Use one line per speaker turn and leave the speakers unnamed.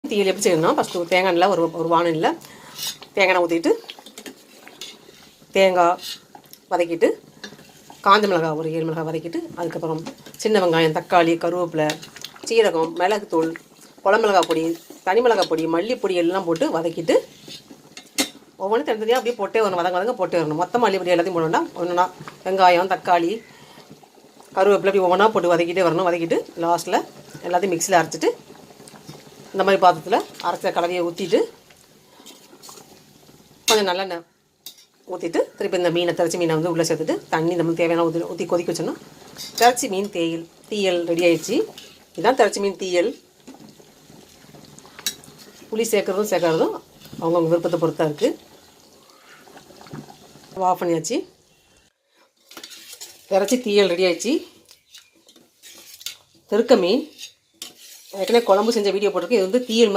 தீயல் எப்படி செய்யணும்னா ஃபஸ்ட்டு தேங்காய் எண்ணெய் ஒரு வானலில் தேங்காய் எண்ணெய் ஊற்றிட்டு தேங்காய் வதக்கிட்டு காஞ்ச மிளகாய் ஒரு 7 மிளகாய் வதக்கிட்டு அதுக்கப்புறம் சின்ன வெங்காயம், தக்காளி, கருவேப்பிலை, சீரகம், மிளகுத்தூள், குழம்புமிளகாய் பொடி, தனி மிளகாய் பொடி, மல்லிப்பொடி எல்லாம் போட்டு வதக்கிட்டு ஒவ்வொன்றும் தனித்தனியாக அப்படியே போட்டே வரணும். வதங்க போட்டே வரணும். மொத்தமாக மல்லிப்பொடி எல்லாத்தையும் போடணும்னா ஒன்றுனா வெங்காயம், தக்காளி, கருவேப்பிலை அப்படி ஒவ்வொன்றா போட்டு வதக்கிட்டே வரணும். வதக்கிட்டு லாஸ்ட்டில் எல்லாத்தையும் மிக்சியில் அரைச்சிட்டு இந்த மாதிரி பாத்திரத்தில் அரைச்ச கலவையை ஊற்றிட்டு கொஞ்சம் நல்லெண்ணெய் ஊற்றிட்டு திருப்பி இந்த திரைச்சி மீனை உள்ளே சேர்த்துட்டு தண்ணி நம்ம தேவையான ஊற்றி கொதிக்க வச்சோன்னா திரைச்சி மீன் தீயல் ரெடி ஆயிடுச்சு. இதுதான் திரைச்சி மீன் தீயல். புளி சேர்க்குறதும் சேர்க்காததும் அவங்கவுங்க விருப்பத்தை பொறுத்தா இருக்குது. ஆஃப் பண்ணியாச்சு. திரைச்சி தீயல் ரெடி ஆயிடுச்சு. திருக்க மீன் ஏற்கனவே குழம்பு செஞ்ச வீடியோ போட்டிருக்கு. இது தீயல்